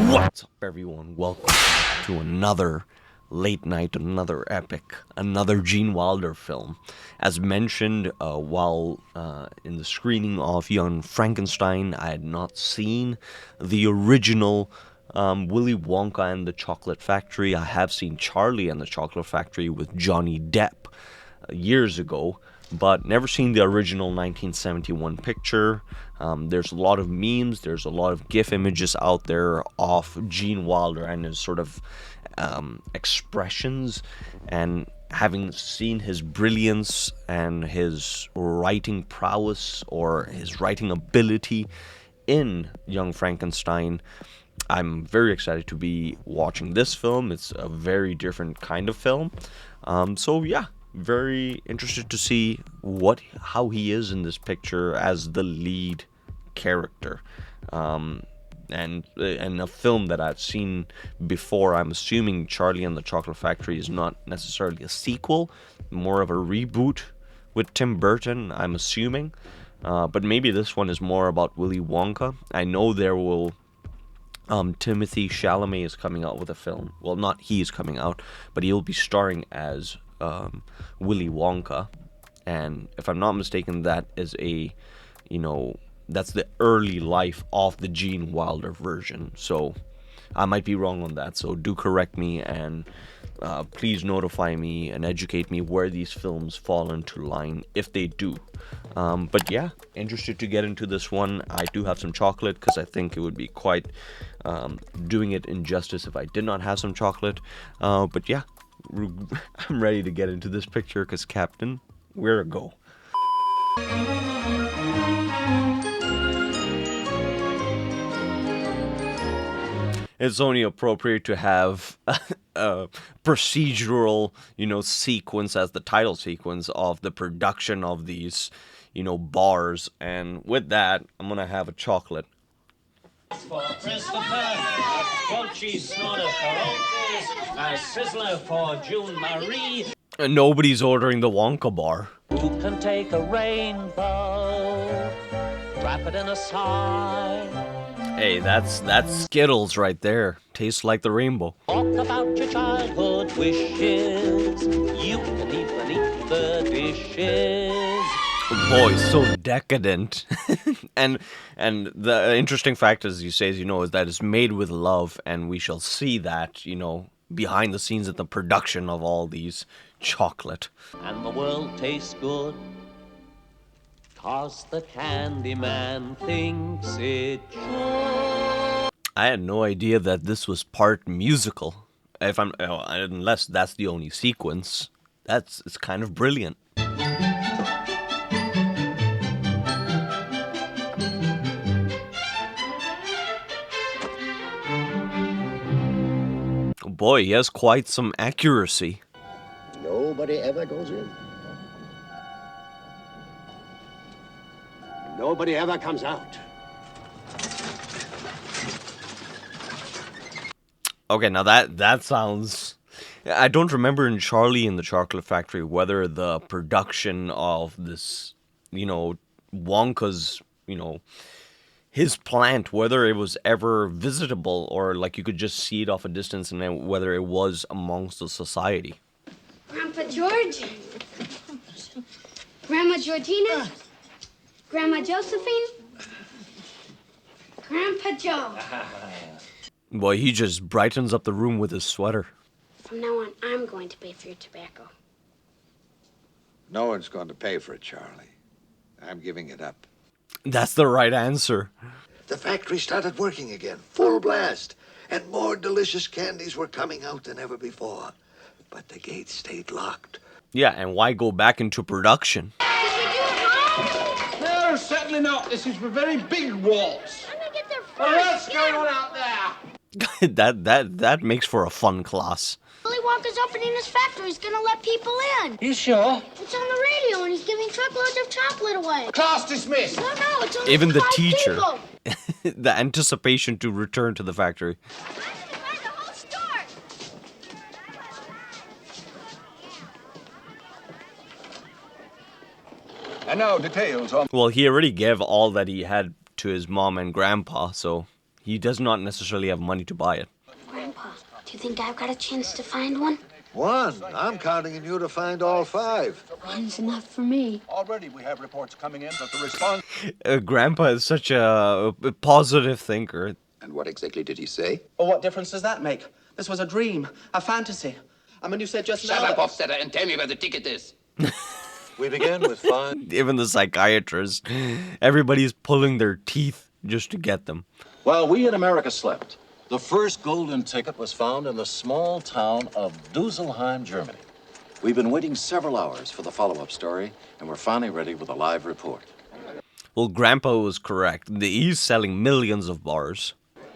What's up, everyone? Welcome to another late night, another epic, another Gene Wilder film. As mentioned while in the screening of Young Frankenstein, I had not seen the original Willy Wonka and the Chocolate Factory. I have seen Charlie and the Chocolate Factory with Johnny Depp years ago, but never seen the original 1971 picture. There's a lot of memes, there's a lot of GIF images out there of Gene Wilder and his sort of expressions, and having seen his brilliance and his writing prowess or his writing ability in Young Frankenstein, I'm very excited to be watching this film. It's a very different kind of film. So yeah, very interested to see how he is in this picture as the lead character, and a film that I've seen before. I'm assuming Charlie and the Chocolate Factory is not necessarily a sequel, more of a reboot with Tim Burton, I'm assuming, but maybe this one is more about Willy Wonka. I know there will Timothy Chalamet is coming out with a film. Well, not he's coming out, but he'll be starring as Willy Wonka, and if I'm not mistaken, that is that's the early life of the Gene Wilder version. So I might be wrong on that, so do correct me, and please notify me and educate me where these films fall into line, if they do. But yeah, interested to get into this one. I do have some chocolate because I think it would be quite doing it injustice if I did not have some chocolate. But yeah, I'm ready to get into this picture because, Captain, where to go? It's only appropriate to have a procedural, sequence as the title sequence of the production of these, bars. And with that, I'm gonna have a chocolate. For Christopher, Crunchy Snorter for Otis, a Sizzler for June Marie. And nobody's ordering the Wonka bar. Who can take a rainbow, wrap it in a sigh? Hey, that's Skittles right there. Tastes like the rainbow. Talk about your childhood wishes. You can eat beneath the dishes. Boy, so decadent. and the interesting fact, as you say, is that it's made with love, and we shall see that, behind the scenes at the production of all these chocolate. And the world tastes good, 'cause the Candyman thinks it should. I had no idea that this was part musical. Unless that's the only sequence. It's kind of brilliant. Boy, he has quite some accuracy. Nobody ever goes in. Nobody ever comes out. Okay, now that sounds... I don't remember in Charlie and the Chocolate Factory whether the production of this, Wonka's, his plant, whether it was ever visitable or like you could just see it off a distance, and then whether it was amongst the society. Grandpa George, Grandma Georgina, Grandma Josephine, Grandpa Joe. Boy, he just brightens up the room with his sweater. From now on, I'm going to pay for your tobacco. No one's going to pay for it, Charlie. I'm giving it up. That's the right answer. The factory started working again, full blast, and more delicious candies were coming out than ever before. But the gates stayed locked. Yeah, and why go back into production? No, certainly not. This is for very big waltz. I'm gonna get there first. What else going on out there? that makes for a fun class. Willy Wonka's opening his factory. He's gonna let people in. You sure? It's on the radio, and he's giving truckloads of chocolate away. Class dismissed. No, it's only Even the 5 teacher. people. The anticipation to return to the factory. I'm gonna buy the whole store. And now details on... Well, he already gave all that he had to his mom and grandpa, so he does not necessarily have money to buy it. Grandpa, do you think I've got a chance to find one? One. I'm counting on you to find all 5. One's enough for me. Already we have reports coming in that the response... Grandpa is such a positive thinker. And what exactly did he say? Well, what difference does that make? This was a dream, a fantasy. I mean, you said just Shut now... up, Hofstadter, and tell me where the ticket is. We begin with 5. Even the psychiatrist, everybody's pulling their teeth just to get them. While we in America slept, the first golden ticket was found in the small town of Dusselheim, Germany. We've been waiting several hours for the follow-up story, and we're finally ready with a live report. Well, Grandpa was correct. He's selling millions of bars.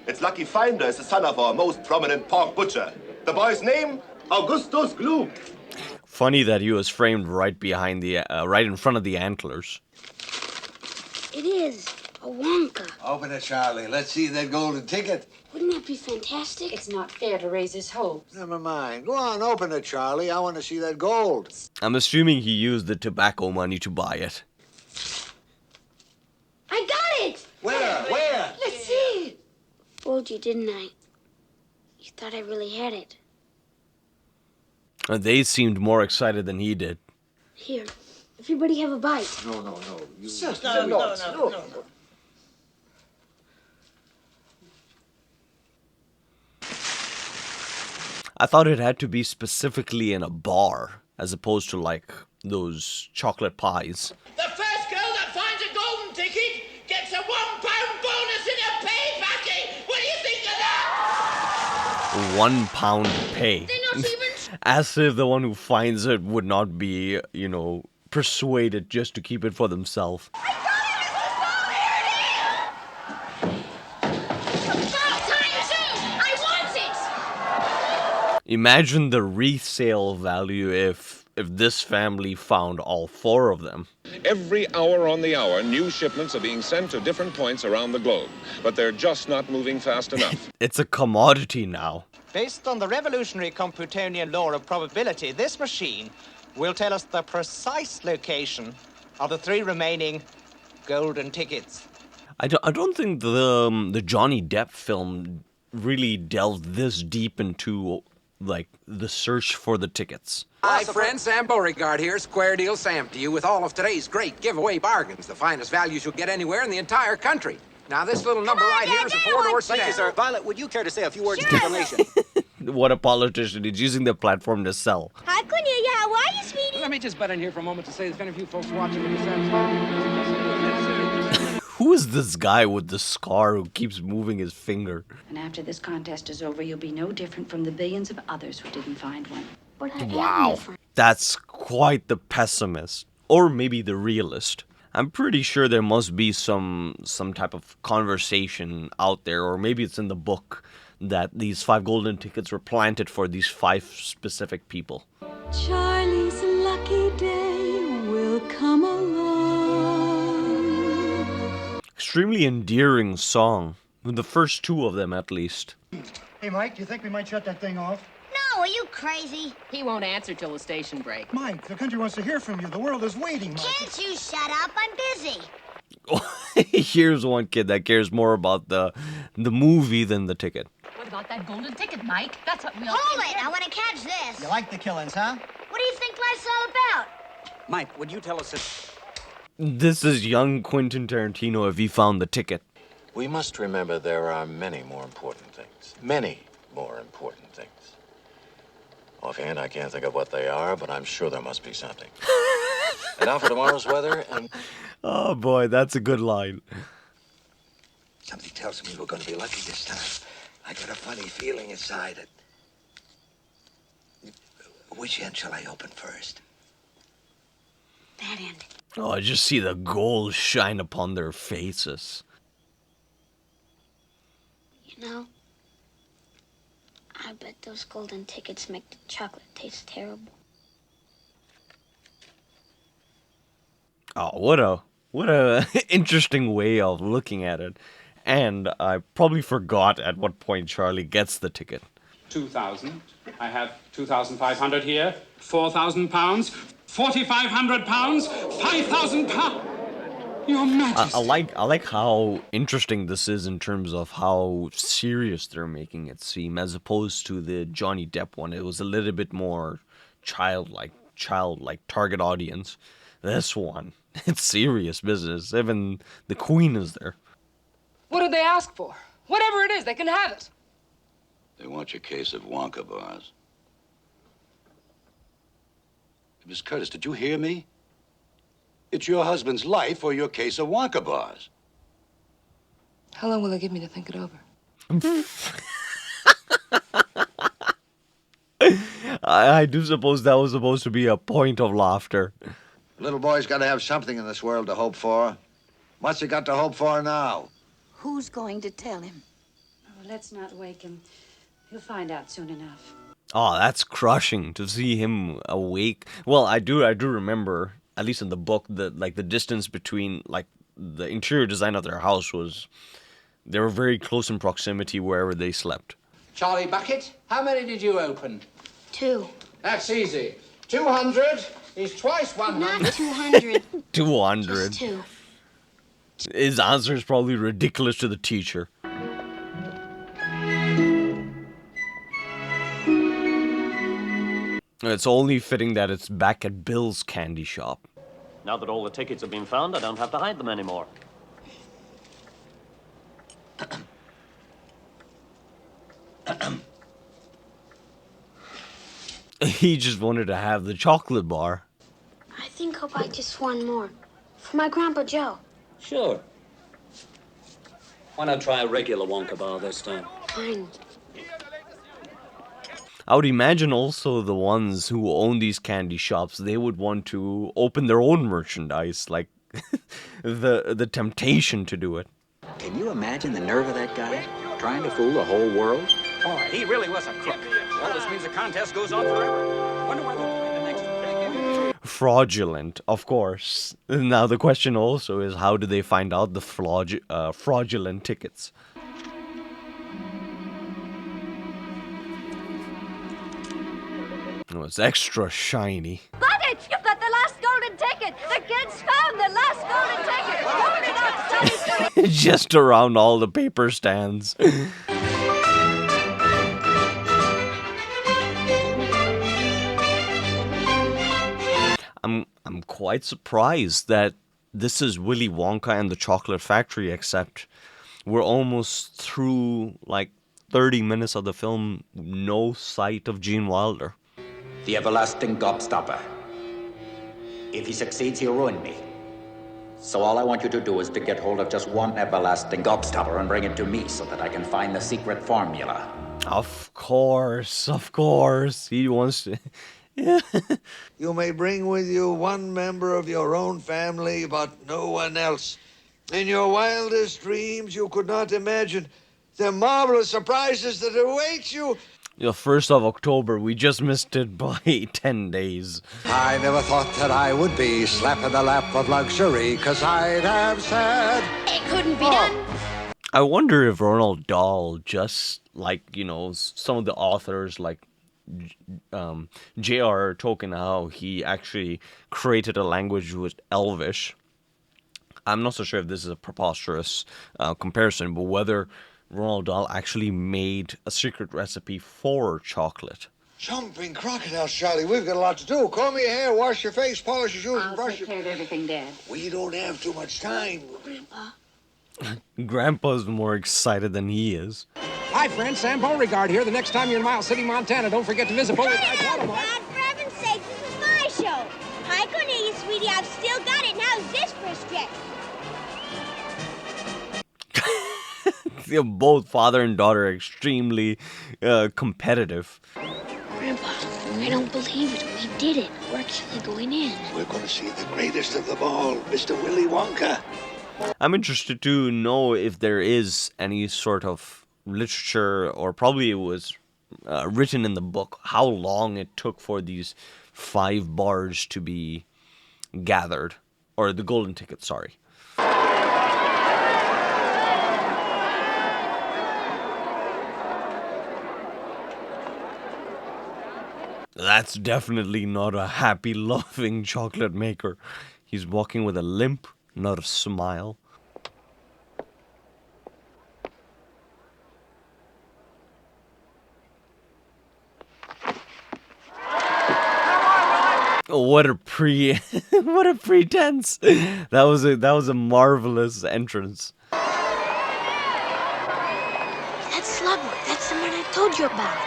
Its lucky finder is the son of our most prominent pork butcher. The boy's name, Augustus Gloop. Funny that he was framed right behind the, right in front of the antlers. It is a Wonka. Open it, Charlie. Let's see that golden ticket. Wouldn't that be fantastic? It's not fair to raise his hopes. Never mind. Go on, open it, Charlie. I want to see that gold. I'm assuming he used the tobacco money to buy it. I got it! Where? Let's see. Fooled you, didn't I? You thought I really had it. They seemed more excited than he did. Here, everybody have a bite. No. No. I thought it had to be specifically in a bar, as opposed to like those chocolate pies. The first girl that finds a golden ticket gets a £1 bonus in a pay packet. What do you think of that? £1 pay. They're not even... As if the one who finds it would not be, you know, persuaded just to keep it for themselves. I got it, Mrs. Ball! Here it is! About time, too! I want it! Imagine the resale value if this family found all 4 of them. Every hour on the hour, new shipments are being sent to different points around the globe, but they're just not moving fast enough. It's a commodity now. Based on the revolutionary Computonian law of probability, this machine will tell us the precise location of the 3 remaining golden tickets. I don't think the Johnny Depp film really delved this deep into, like, the search for the tickets. Hi, friends. Sam Beauregard here, Square Deal Sam, to you with all of today's great giveaway bargains, the finest values you'll get anywhere in the entire country. Now, this little number right here is a 4-door sedan. Thank you, sir. Violet, would you care to say a few words of information? What a politician. He's using the platform to sell. Hi, Cornelia. How are you, sweetie? Let me just butt in here for a moment to say there's been a few folks watching. Who is this guy with the scar who keeps moving his finger? And after this contest is over, you'll be no different from the billions of others who didn't find one. But I am Wow. different. That's quite the pessimist. Or maybe the realist. I'm pretty sure there must be some type of conversation out there, or maybe it's in the book, that these 5 golden tickets were planted for these 5 specific people. Charlie's lucky day will come along. Extremely endearing song. The first 2 of them, at least. Hey, Mike, do you think we might shut that thing off? No, are you crazy? He won't answer till the station break. Mike, the country wants to hear from you. The world is waiting, Mike. Can't you shut up? I'm busy. Here's one kid that cares more about the movie than the ticket. What about that golden ticket, Mike? That's what we all Hold it. I want to catch this. You like the killings, huh? What do you think life's all about? Mike, would you tell us if... This is young Quentin Tarantino if he found the ticket. We must remember there are many more important things. Many more important things. Offhand, I can't think of what they are, but I'm sure there must be something. And now for tomorrow's weather, and... Oh boy, that's a good line. Something tells me we're going to be lucky this time. I got a funny feeling inside it. Which end shall I open first? That end. Oh, I just see the gold shine upon their faces. You know, I bet those golden tickets make the chocolate taste terrible. Oh, what a interesting way of looking at it. And I probably forgot at what point Charlie gets the ticket. 2,000. I have 2,500 here. 4,000 pounds. 4,500 pounds. 5,000 pounds. Your Majesty. I like how interesting this is in terms of how serious they're making it seem, as opposed to the Johnny Depp one. It was a little bit more childlike target audience. This one, it's serious business. Even the Queen is there. What did they ask for? Whatever it is, they can have it. They want your case of Wonka bars. Miss Curtis, did you hear me? It's your husband's life or your case of Wonka bars. How long will it give me to think it over? I do suppose that was supposed to be a point of laughter. Little boy's got to have something in this world to hope for. What's he got to hope for now? Who's going to tell him? Oh, let's not wake him. He'll find out soon enough. Oh, that's crushing to see him awake. Well, I do remember, at least in the book, that like the distance between like the interior design of their house was, they were very close in proximity wherever they slept. Charlie Bucket, how many did you open? 2. That's easy. 200 is twice 100. Not 200. 200. Just 2. His answer is probably ridiculous to the teacher. It's only fitting that it's back at Bill's candy shop. Now that all the tickets have been found, I don't have to hide them anymore. He just wanted to have the chocolate bar. I think I'll buy just one more. For my Grandpa Joe. Sure. Why not try a regular Wonka bar this time? Fine. I would imagine also the ones who own these candy shops, they would want to open their own merchandise, like the temptation to do it. Can you imagine the nerve of that guy? Trying to fool the whole world? Boy, he really was a crook. Well, this means the contest goes on forever. Wonder why they'll find the next one. Fraudulent, of course. Now the question also is, how do they find out the fraudulent tickets? Oh, it's extra shiny. Bucket, you've got the last golden ticket. The kids found the last golden ticket. Hold it up, Sonny. Just around all the paper stands. I'm quite surprised that this is Willy Wonka and the Chocolate Factory, except we're almost through like 30 minutes of the film, no sight of Gene Wilder. The everlasting gobstopper. If he succeeds, he'll ruin me. So all I want you to do is to get hold of just one everlasting gobstopper and bring it to me so that I can find the secret formula. Of course. He wants to... You may bring with you one member of your own family, but no one else. In your wildest dreams, you could not imagine the marvelous surprises that await you. The 1st of October, we just missed it by 10 days. I never thought that I would be slapping the lap of luxury, 'cause I'd have said it couldn't be done. I wonder if Roald Dahl, just like, you know, some of the authors like J.R.R. Tolkien, how he actually created a language with Elvish. I'm not so sure if this is a preposterous comparison, but whether Roald Dahl actually made a secret recipe for chocolate. Jumping crocodiles, Charlie. We've got a lot to do. Comb your hair, wash your face, polish your shoes, and brush your... I'll take care of everything, Dad. We don't have too much time. Grandpa. Grandpa's more excited than he is. Hi, friends. Sam Beauregard here. The next time you're in Miles City, Montana, don't forget to visit Beauregard's Watermark. Dad, for heaven's sake, this is my show. Hi, Cornelia, sweetie. I've still got it. How's this for a stretch? Both father and daughter are extremely competitive. Grandpa, I don't believe it. We did it. We're actually going in. We're going to see the greatest of them all, Mr. Willy Wonka. I'm interested to know if there is any sort of literature, or probably it was written in the book, how long it took for these 5 bars to be gathered. Or the golden ticket, sorry. That's definitely not a happy, loving chocolate maker. He's walking with a limp. not a smile. What a what a pretense. That was a marvelous entrance. That's Slugworth. That's the man I told you about.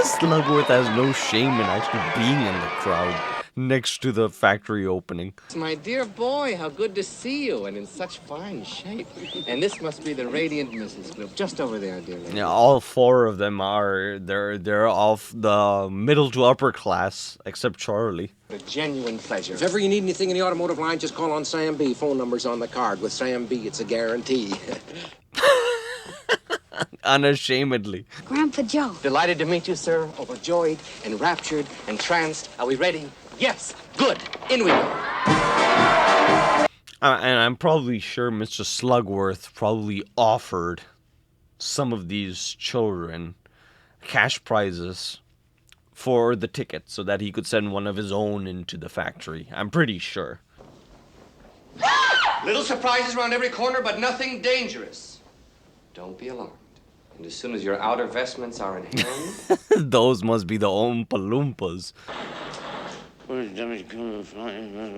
Slugworth has no shame in actually being in the crowd next to the factory opening. My dear boy, how good to see you, and in such fine shape. And this must be the radiant Mrs. Gloop, just over there, dear lady. Yeah, all four of them they're of the middle to upper class, except Charlie. A genuine pleasure. If ever you need anything in the automotive line, just call on Sam B. Phone number's on the card. With Sam B, it's a guarantee. Unashamedly. Grandpa Joe. Delighted to meet you, sir. Overjoyed, enraptured, entranced. Are we ready? Yes. Good. In we go. And I'm probably sure Mr. Slugworth probably offered some of these children cash prizes for the ticket so that he could send one of his own into the factory. I'm pretty sure. Little surprises around every corner, but nothing dangerous. Don't be alarmed. And as soon as your outer vestments are in hand... Those must be the Oompa Loompas.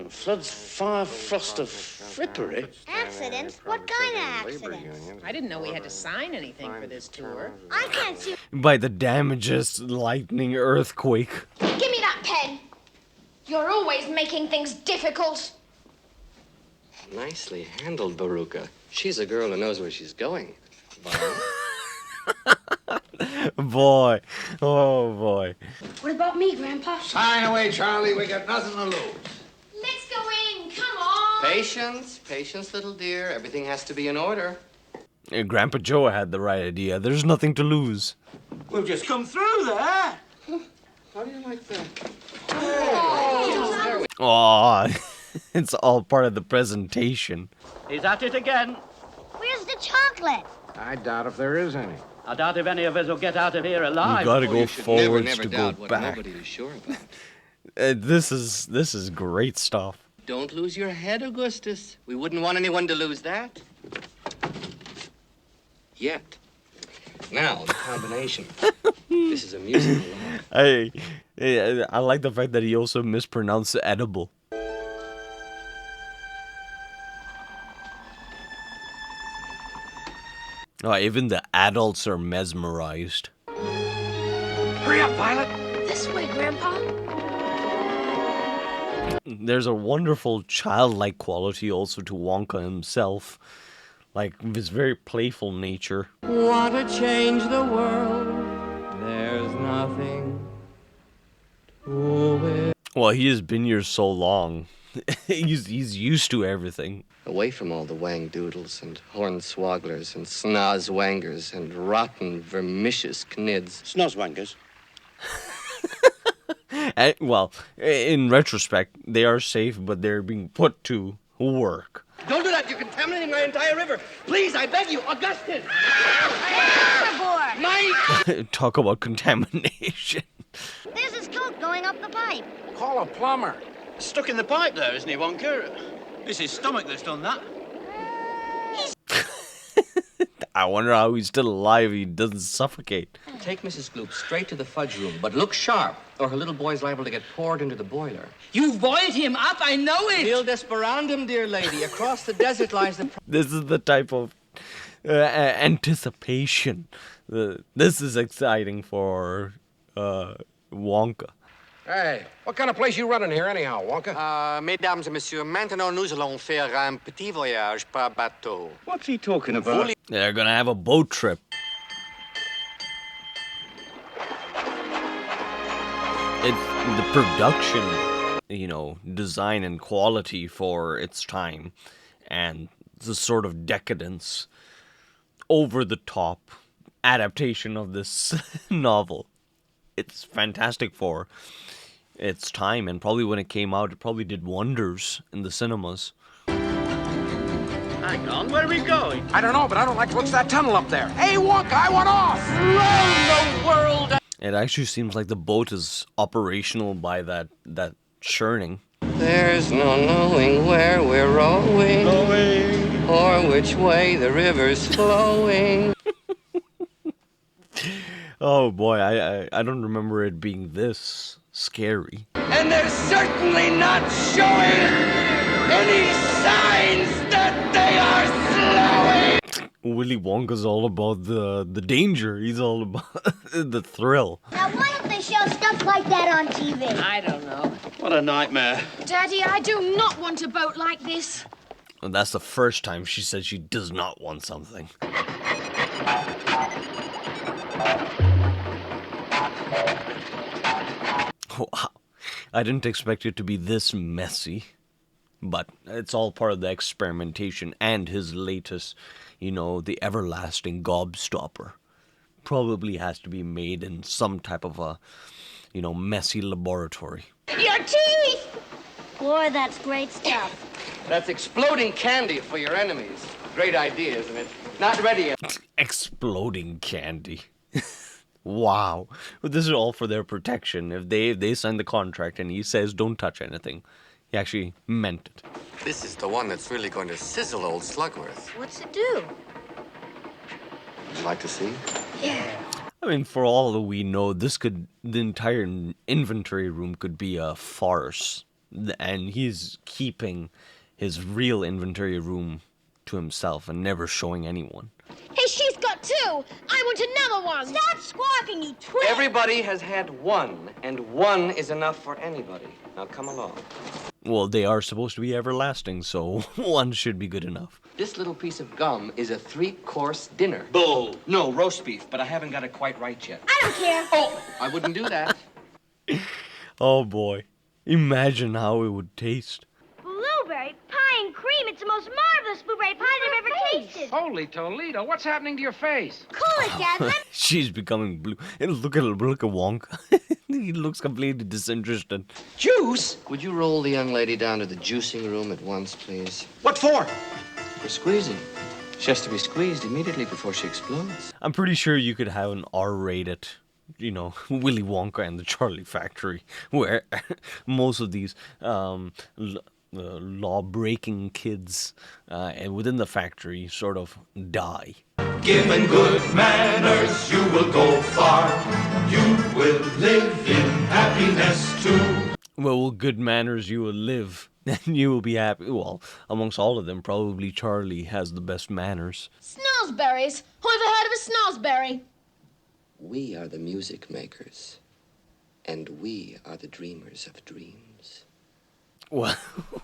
Floods, fire, frost of frippery. Accident? What kind of accident? I didn't know we had to sign anything for this tour. I can't see. By the damages, lightning, earthquake. Give me that pen. You're always making things difficult. Nicely handled, Baruka. She's a girl who knows where she's going. Boy. Oh, boy. What about me, Grandpa? Sign away, Charlie. We got nothing to lose. Let's go in. Come on. Patience, patience, little dear. Everything has to be in order. Grandpa Joe had the right idea. There's nothing to lose. We've just come through there. How do you like that? Aw, it's all part of the presentation. He's at it again. Where's the chocolate? I doubt if there is any. I doubt if any of us will get out of here alive. You gotta go forwards never to doubt go what back. nobody is sure about. This is great stuff. Don't lose your head, Augustus. We wouldn't want anyone to lose that. Yet. Now, the combination. This is amusing. I like the fact that he also mispronounced edible. Oh, even the adults are mesmerized. Hurry up, Violet. This way, Grandpa. There's a wonderful childlike quality also to Wonka himself. Like his very playful nature. Want to change the world? There's nothing to it. Well, he has been here so long. he's used to everything. Away from all the wang doodles and hornswogglers and snozwangers and rotten, vermicious knids. Snozwangers? Well, in retrospect, they are safe, but they're being put to work. Don't do that. You're contaminating my entire river. Please, I beg you, Augustus. Mike! Talk about contamination. There's his coat going up the pipe. Call a plumber. Stuck in the pipe there, isn't he, Wonka? It's his stomach that's done that. I wonder how he's still alive. He doesn't suffocate. Take Mrs. Gloop straight to the fudge room, but look sharp, or her little boy's liable to get poured into the boiler. You boiled him up, I know it! Il desperandum, dear lady. Across the desert lies the... This is the type of anticipation. This is exciting for Wonka. Hey, what kind of place you running here anyhow, Wonka? Mesdames et messieurs, maintenant nous allons faire un petit voyage par bateau. What's he talking about? They're gonna have a boat trip. It's the production, design and quality for its time, and the sort of decadence, over the top adaptation of this novel. It's fantastic for its time, and probably when it came out, it probably did wonders in the cinemas. Hang on, where are we going? I don't know, but I don't like to look at that tunnel up there. Hey, Wonka, I want off! Round the world! It actually seems like the boat is operational by that churning. There's no knowing where we're rowing, or which way the river's flowing. Oh boy, I don't remember it being this scary. And they're certainly not showing any signs that they are slowing. Willy Wonka's all about the danger. He's all about the thrill. Now, why don't they show stuff like that on TV? I don't know. What a nightmare. Daddy, I do not want a boat like this. And that's the first time she said she does not want something. Wow. I didn't expect it to be this messy. But it's all part of the experimentation and his latest, the everlasting gobstopper. Probably has to be made in some type of a, messy laboratory. Your teeth! Boy, that's great stuff. That's exploding candy for your enemies. Great idea, isn't it? Not ready yet. Exploding candy. Wow. But this is all for their protection. If they sign the contract and he says don't touch anything, he actually meant it. This is the one that's really going to sizzle old Slugworth. What's it do? Would you like to see? Yeah. I mean, for all that we know, the entire inventory room could be a farce. And he's keeping his real inventory room to himself and never showing anyone. Hey, she's got two. I want another one. Stop squawking, you twit. Everybody has had one, and one is enough for anybody. Now come along. Well, they are supposed to be everlasting, so one should be good enough. This little piece of gum is a 3-course dinner. Bull. No, roast beef, but I haven't got it quite right yet. I don't care. Oh, I wouldn't do that. Oh boy. Imagine how it would taste. Blueberry pie and cream. It's the most marvelous blueberry pie I've ever tasted. Holy Toledo, what's happening to your face? Cool it, Dad. She's becoming blue. And look at Wonka. He looks completely disinterested. Juice? Would you roll the young lady down to the juicing room at once, please? What for? For squeezing. She has to be squeezed immediately before she explodes. I'm pretty sure you could have an R-rated, Willy Wonka and the Charlie Factory, where most of these law-breaking kids within the factory sort of die. Given good manners, you will go far. You will live in happiness too. Well, with good manners, you will live, and you will be happy. Well, amongst all of them, probably Charlie has the best manners. Snozberries. Who ever heard of a snozberry? We are the music makers, and we are the dreamers of dreams. Well,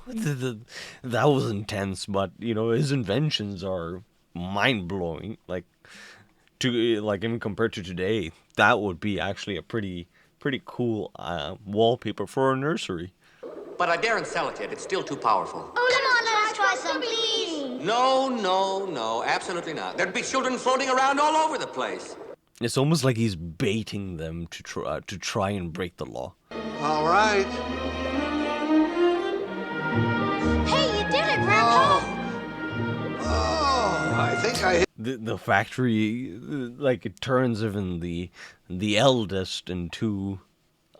that was intense, but, his inventions are mind-blowing. Like even compared to today, that would be actually a pretty cool wallpaper for a nursery. But I daren't sell it yet. It's still too powerful. Oh, come on, let us try some, please. No, absolutely not. There'd be children floating around all over the place. It's almost like he's baiting them to try and break the law. All right. Hey, you did it, Grandpa. Oh, I think I hit. The factory, it turns even the eldest into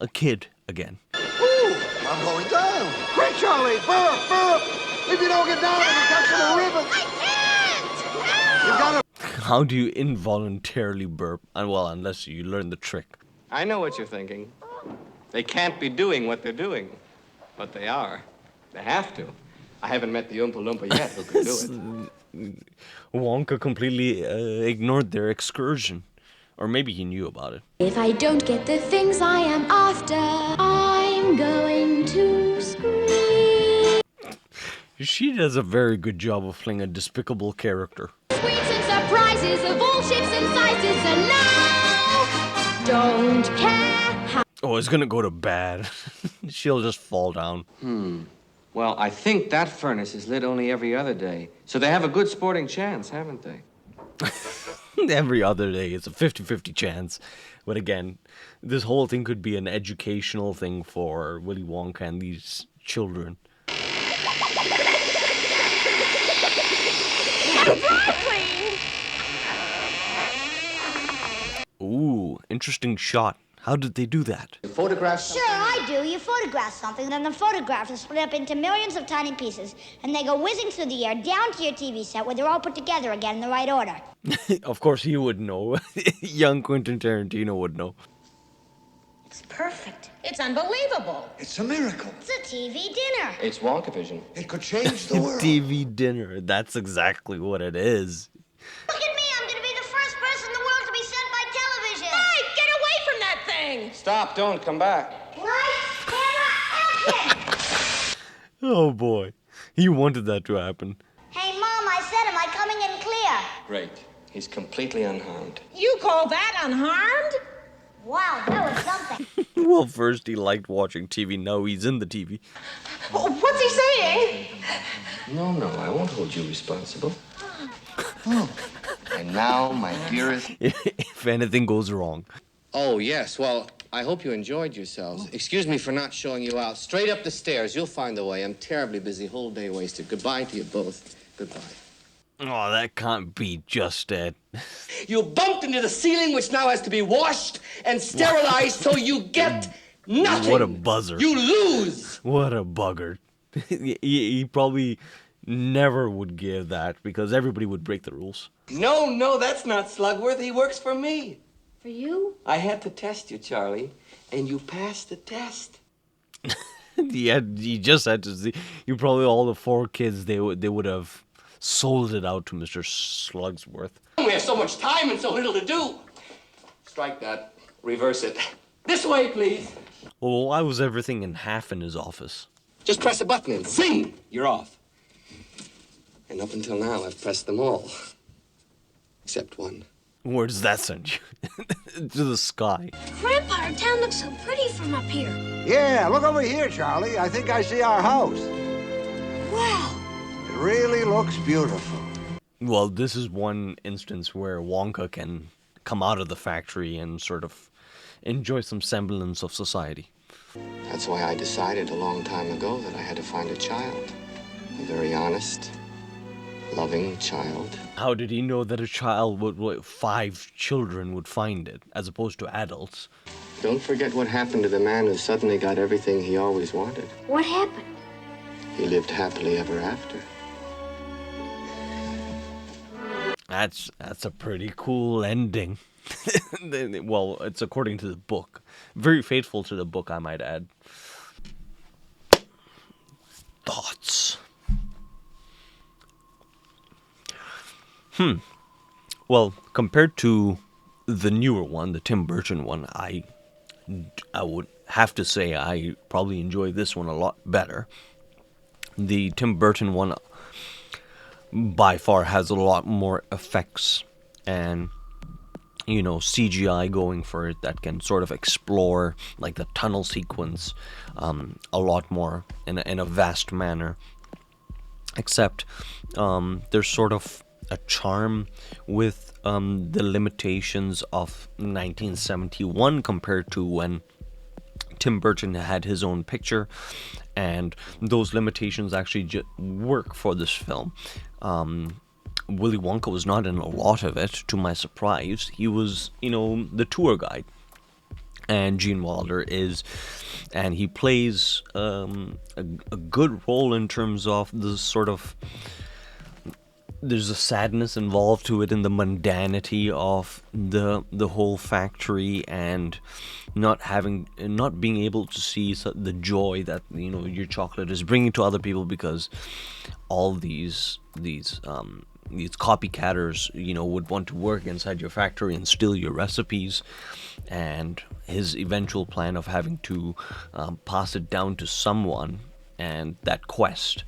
a kid again. Ooh, I'm going down. Quick, Charlie, burp, burp. If you don't get down, it'll touch the ribbon. I can't. You gotta. How do you involuntarily burp? Well, unless you learn the trick. I know what you're thinking. They can't be doing what they're doing. But they are. They have to. I haven't met the Oompa Loompa yet who can do it. Wonka completely ignored their excursion. Or maybe he knew about it. If I don't get the things I am after, I'm going to scream. She does a very good job of playing a despicable character. Sweets and surprises of all shapes and sizes, and now don't care how. Oh, it's gonna go to bad. She'll just fall down. Well, I think that furnace is lit only every other day. So they have a good sporting chance, haven't they? Every other day, it's a 50-50 chance. But again, this whole thing could be an educational thing for Willy Wonka and these children. Ooh, interesting shot. How did they do that? Photographs? Sure, I do. You photograph something, then the photographs are split up into millions of tiny pieces, and they go whizzing through the air down to your TV set where they're all put together again in the right order. Of course he would know. Young Quentin Tarantino would know. It's perfect. It's unbelievable. It's a miracle. It's a TV dinner. It's Wonka vision. It could change the world. TV dinner. That's exactly what it is. Look at me. I'm going to be the first person in the world to be sent by television. Hey, get away from that thing! Stop, don't come back. Lights, camera, action! Oh boy. He wanted that to happen. Hey, Mom, I said, am I coming in clear? Great. He's completely unharmed. You call that unharmed? Wow, that was something. Well, first he liked watching TV, now he's in the TV. What's he saying? No, I won't hold you responsible. Oh. And now, my dearest... If anything goes wrong. Oh, yes, well, I hope you enjoyed yourselves. Excuse me for not showing you out. Straight up the stairs, you'll find the way. I'm terribly busy, whole day wasted. Goodbye to you both. Goodbye. Oh, that can't be just it. You bumped into the ceiling, which now has to be washed and sterilized, so you get nothing. What a buzzer. You lose. What a bugger. He probably never would give that because everybody would break the rules. No, that's not Slugworth. He works for me. For you? I had to test you, Charlie, and you passed the test. He just had to see. You probably all the 4 kids they would have sold it out to Mr. Slugsworth. We have so much time and so little to do. Strike that. Reverse it. This way, please. Well, why was everything in half in his office? Just press a button and zing! You're off. And up until now, I've pressed them all. Except one. Where does that send you? To the sky. Grandpa, our town looks so pretty from up here. Yeah, look over here, Charlie. I think I see our house. Wow. It really looks beautiful. Well, this is one instance where Wonka can come out of the factory and sort of enjoy some semblance of society. That's why I decided a long time ago that I had to find a child. A very honest, loving child. How did he know that a child would, 5 children would find it, as opposed to adults? Don't forget what happened to the man who suddenly got everything he always wanted. What happened? He lived happily ever after. That's a pretty cool ending. Well, it's according to the book. Very faithful to the book, I might add. Thoughts? Well, compared to the newer one, the Tim Burton one, I would have to say I probably enjoy this one a lot better. The Tim Burton one by far has a lot more effects and, CGI going for it that can sort of explore, like the tunnel sequence, a lot more in a vast manner. Except there's sort of a charm with the limitations of 1971 compared to when Tim Burton had his own picture, and those limitations actually work for this film. Willy Wonka was not in a lot of it, to my surprise. He was, the tour guide. And Gene Wilder is, and he plays a good role in terms of the sort of, there's a sadness involved to it in the mundanity of the whole factory, and not being able to see the joy that your chocolate is bringing to other people, because all these copycatters would want to work inside your factory and steal your recipes, and his eventual plan of having to pass it down to someone, and that quest.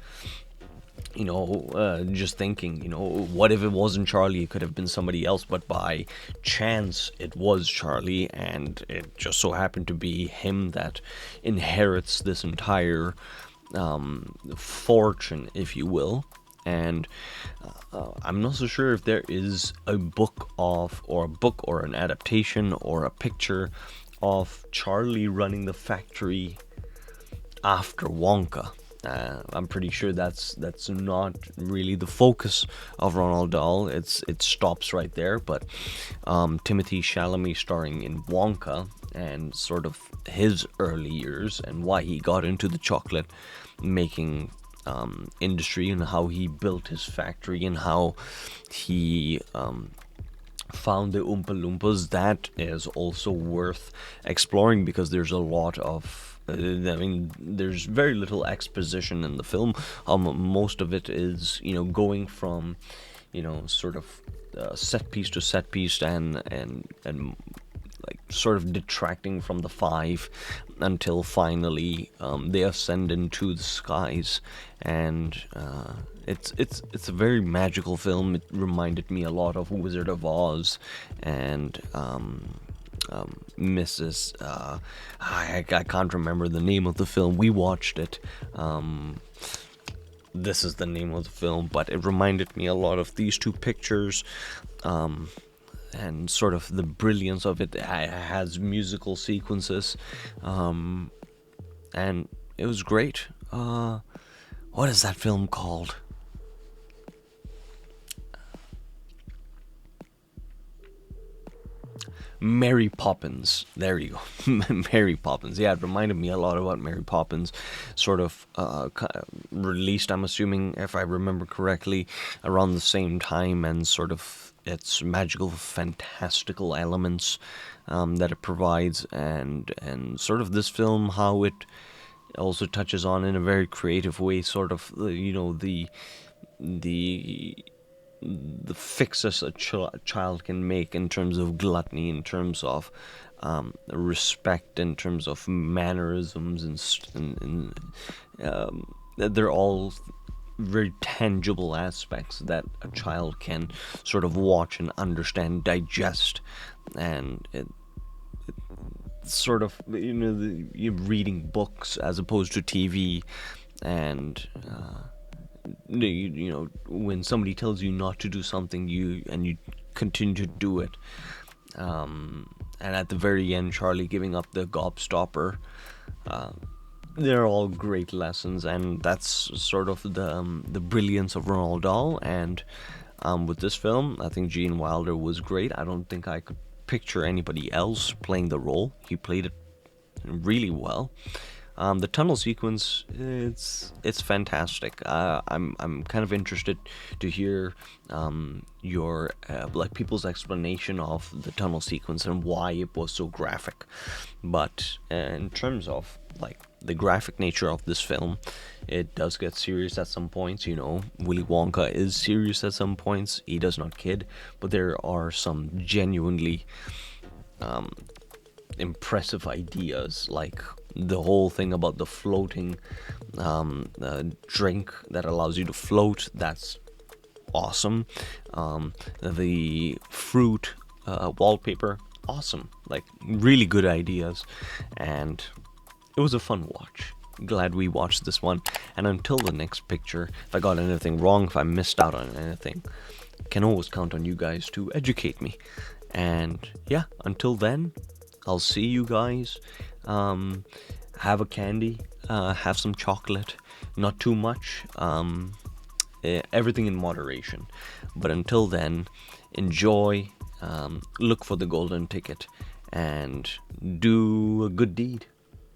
Just thinking, what if it wasn't Charlie? It could have been somebody else, but by chance it was Charlie, and it just so happened to be him that inherits this entire fortune, if you will. And I'm not so sure if there is a book or an adaptation or a picture of Charlie running the factory after Wonka. I'm pretty sure that's not really the focus of Roald Dahl. It stops right there. But Timothée Chalamet starring in Wonka and sort of his early years and why he got into the chocolate making industry, and how he built his factory, and how he found the Oompa Loompas. That is also worth exploring, because there's a lot of there's very little exposition in the film. Most of it is, going from, sort of set piece to set piece, and like sort of detracting from the five until finally they ascend into the skies. And it's a very magical film. It reminded me a lot of Wizard of Oz and Mrs. I can't remember the name of the film. We watched it. This is the name of the film, but it reminded me a lot of these two pictures. And sort of the brilliance of it. It has musical sequences, and it was great. What is that film called? Mary Poppins. There you go. Mary Poppins. Yeah, it reminded me a lot about Mary Poppins. Sort of released, I'm assuming, if I remember correctly, around the same time, and sort of its magical, fantastical elements that it provides, and sort of this film, how it also touches on in a very creative way, sort of the fixes a child can make in terms of gluttony, in terms of respect, in terms of mannerisms, and they're all very tangible aspects that a child can sort of watch and understand, digest, and it sort of, you're reading books as opposed to TV, and when somebody tells you not to do something, you continue to do it, and at the very end, Charlie giving up the gobstopper. They're all great lessons, and that's sort of the brilliance of Roald Dahl. And with this film, I think Gene Wilder was great. I don't think I could picture anybody else playing the role. He played it really well. The tunnel sequence, it's fantastic. I'm kind of interested to hear your people's explanation of the tunnel sequence and why it was so graphic. But in terms of the graphic nature of this film, it does get serious at some points. Willy Wonka is serious at some points. He does not kid, but there are some genuinely impressive ideas, like the whole thing about the floating drink that allows you to float. That's awesome. The fruit wallpaper, awesome. Really good ideas, and it was a fun watch. Glad we watched this one. And until the next picture, if I got anything wrong, if I missed out on anything, can always count on you guys to educate me. And yeah, until then, I'll see you guys. Have a candy, have some chocolate, not too much, everything in moderation. But until then, enjoy, look for the golden ticket, and do a good deed.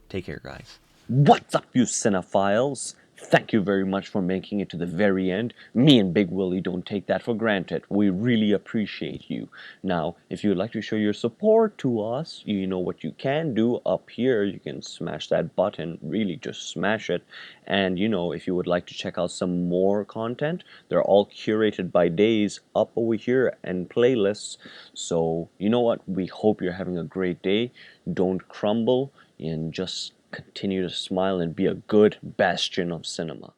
Take care, guys. What's up, you cinephiles? Thank you very much for making it to the very end. Me and Big Willie don't take that for granted. We really appreciate you. Now, if you'd like to show your support to us, you know what you can do up here. You can smash that button, really just smash it. And if you would like to check out some more content, they're all curated by days up over here and playlists. So, you know what? We hope you're having a great day. Don't crumble, and just continue to smile and be a good bastion of cinema.